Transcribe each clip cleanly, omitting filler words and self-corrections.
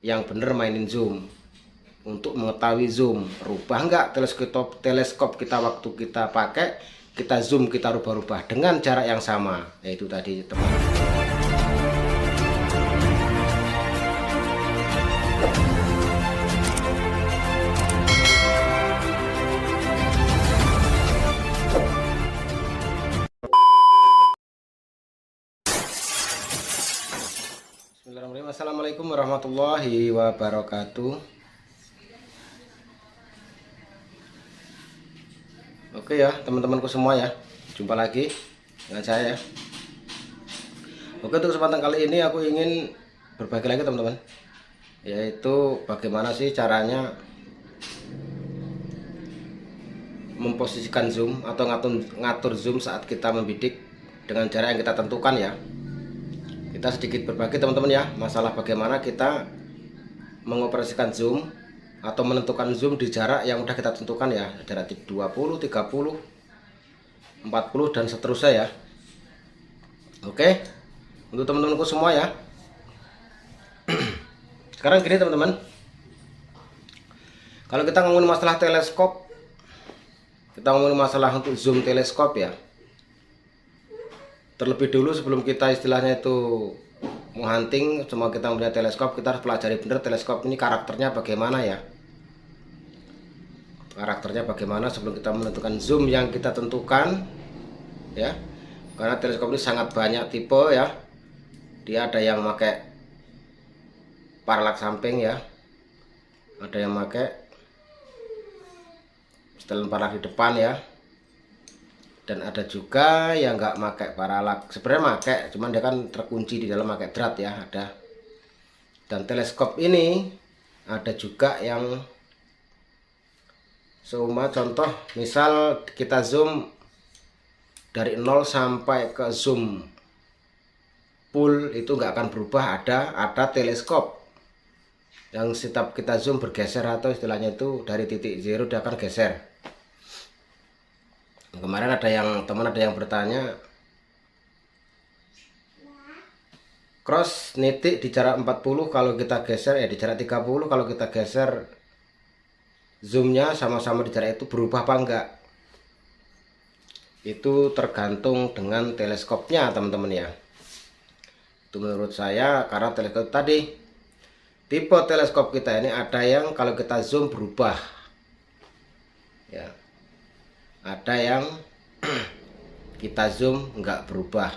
yang bener mainin zoom. Untuk mengetahui zoom, rubah nggak teleskop kita waktu kita pakai, kita zoom, kita rubah-rubah dengan jarak yang sama. Yaitu tadi teman. Bismillahirrahmanirrahim. Assalamualaikum warahmatullahi wabarakatuh. Oke ya teman-temanku semua ya, jumpa lagi dengan saya ya. Oke, untuk kesempatan kali ini aku ingin berbagi lagi teman-teman, yaitu bagaimana sih caranya memposisikan zoom atau ngatur zoom saat kita membidik dengan cara yang kita tentukan ya. Kita sedikit berbagi teman-teman ya, masalah bagaimana kita mengoperasikan zoom atau menentukan zoom di jarak yang udah kita tentukan ya, jarak 20, 30, 40 dan seterusnya ya. Oke, untuk teman-temanku semua ya. Sekarang gini teman-teman, kalau kita ngomongin masalah teleskop, kita ngomongin masalah untuk zoom teleskop ya. Terlebih dulu sebelum kita istilahnya itu hunting, semua kita punya teleskop, kita harus pelajari benar teleskop ini karakternya bagaimana ya. Karakternya bagaimana sebelum kita menentukan zoom yang kita tentukan ya. Karena teleskop ini sangat banyak tipe ya. Dia ada yang pakai paralaks samping ya, ada yang pakai setelan paralaks di depan ya, dan ada juga yang nggak pakai paralaks. Sebenarnya pakai, cuman dia kan terkunci di dalam pakai drat ya, ada. Dan teleskop ini ada juga yang contoh misal kita zoom dari 0 sampai ke zoom full itu nggak akan berubah, ada teleskop yang setiap kita zoom bergeser, atau istilahnya itu dari titik 0 dia akan geser. Kemarin ada yang bertanya, cross nitik di jarak 40 kalau kita geser di jarak 30 kalau kita geser zoomnya sama-sama di jarak itu berubah apa enggak? Itu tergantung dengan teleskopnya teman-teman ya. Itu menurut saya, karena teleskop tadi tipe teleskop kita ini ada yang kalau kita zoom berubah ya, ada yang kita zoom nggak berubah.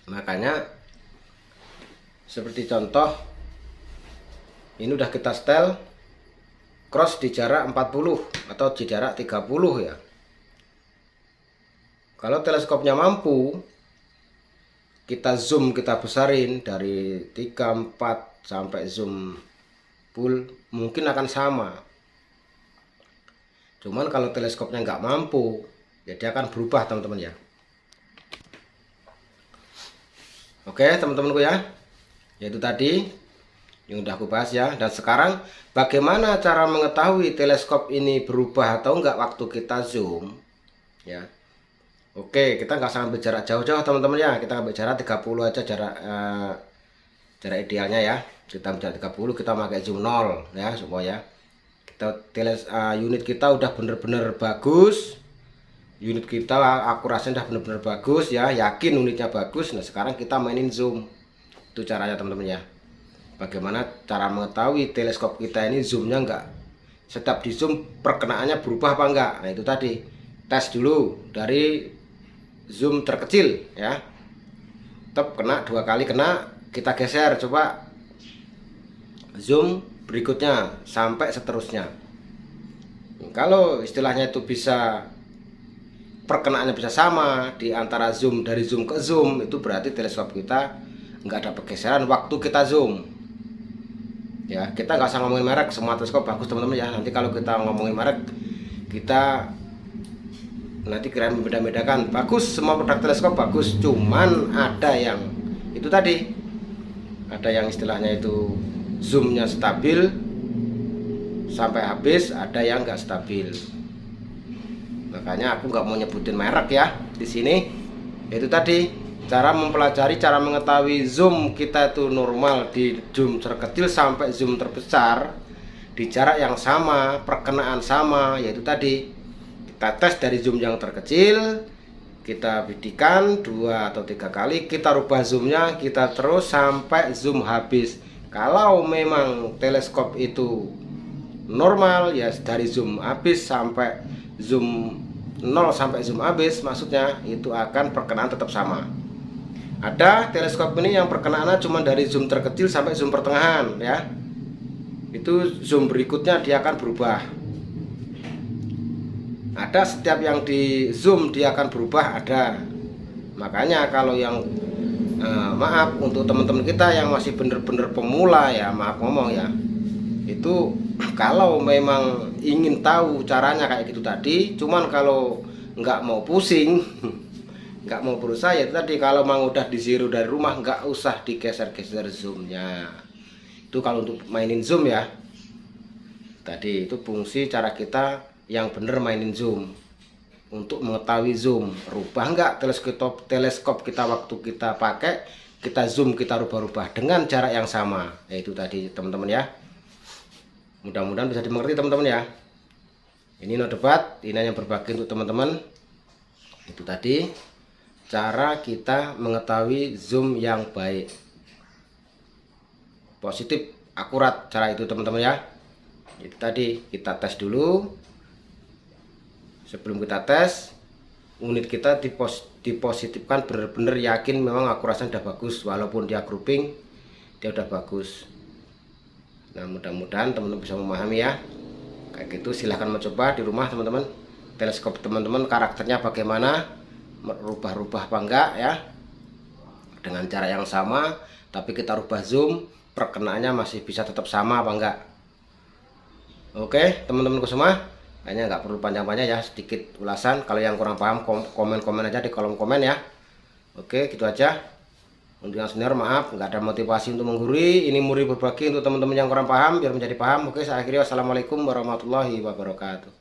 Makanya seperti contoh ini udah kita setel cross di jarak 40 atau di jarak 30 ya. Kalau teleskopnya mampu, kita zoom, kita besarin dari 3, 4 sampai zoom full, mungkin akan sama. Cuman kalau teleskopnya nggak mampu, ya dia akan berubah teman-teman ya. Oke teman-temanku ya, yaitu tadi yang udah aku bahas ya. Dan sekarang bagaimana cara mengetahui teleskop ini berubah atau enggak waktu kita zoom ya. Oke, kita nggak sampai jarak jauh-jauh teman-teman ya, kita bicara 30 aja jarak idealnya ya. Kita bicara 30, kita pakai zoom 0 ya supaya unit kita udah bener-bener bagus, unit kita akurasinya udah bener-bener bagus ya, yakin unitnya bagus. Nah sekarang kita mainin zoom, itu caranya teman-teman ya. Bagaimana cara mengetahui teleskop kita ini zoomnya enggak, setiap di zoom perkenaannya berubah apa enggak. Nah itu tadi, tes dulu dari zoom terkecil ya, tetap kena 2 kali kena, kita geser coba zoom berikutnya sampai seterusnya. Kalau istilahnya itu bisa perkenaannya bisa sama di antara zoom, dari zoom ke zoom, itu berarti teleskop kita nggak ada pergeseran waktu kita zoom ya. Kita nggak usah ngomongin merek, semua teleskop bagus teman-teman ya. Nanti kalau kita ngomongin merek, kita nanti kira membeda-bedakan. Bagus, semua produk teleskop bagus, cuman ada yang itu tadi, ada yang istilahnya itu zoomnya stabil sampai habis, ada yang nggak stabil. Makanya aku nggak mau nyebutin merek ya di sini. Itu tadi cara mempelajari, cara mengetahui zoom kita itu normal di zoom terkecil sampai zoom terbesar di jarak yang sama, perkenaan sama, yaitu tadi kita tes dari zoom yang terkecil, kita bidikan 2 atau 3 kali, kita rubah zoomnya, kita terus sampai zoom habis. Kalau memang teleskop itu normal ya dari zoom habis sampai zoom 0 sampai zoom habis, maksudnya itu akan perkenaan tetap sama. Ada teleskop ini yang perkenaannya cuma dari zoom terkecil sampai zoom pertengahan ya. Itu zoom berikutnya dia akan berubah. Ada setiap yang di zoom dia akan berubah, ada. Makanya kalau yang maaf untuk teman-teman kita yang masih bener-bener pemula ya, maaf ngomong ya, itu kalau memang ingin tahu caranya kayak gitu tadi, cuman kalau nggak mau pusing nggak mau berusaha ya tadi, kalau mau udah di zero dari rumah nggak usah digeser-geser zoomnya. Itu kalau untuk mainin zoom ya. Tadi itu fungsi cara kita yang bener mainin zoom untuk mengetahui zoom. Rubah nggak teleskop kita waktu kita pakai, kita zoom, kita rubah-rubah dengan jarak yang sama. Itu tadi teman-teman ya. Mudah-mudahan bisa dimengerti teman-teman ya. Ini no debat, ini yang berbagi untuk teman-teman. Itu tadi cara kita mengetahui zoom yang baik, positif, akurat, cara itu teman-teman ya. Itu tadi kita tes dulu. Sebelum kita tes, unit kita dipositifkan benar-benar yakin memang akurasinya udah bagus, walaupun dia grouping dia udah bagus. Nah mudah-mudahan teman-teman bisa memahami ya. Kayak gitu silahkan mencoba di rumah teman-teman. Teleskop teman-teman karakternya bagaimana, merubah-rubah apa enggak ya, dengan cara yang sama tapi kita rubah zoom, perkenaannya masih bisa tetap sama apa enggak. Oke teman-temanku semua, kayaknya nggak perlu panjang-panjang ya, sedikit ulasan. Kalau yang kurang paham komen-komen aja di kolom komen ya. Oke gitu aja. Untuk yang senior maaf nggak ada motivasi untuk menggurui, ini murni berbagi untuk teman-teman yang kurang paham biar menjadi paham. Oke saya akhiri, wassalamualaikum warahmatullahi wabarakatuh.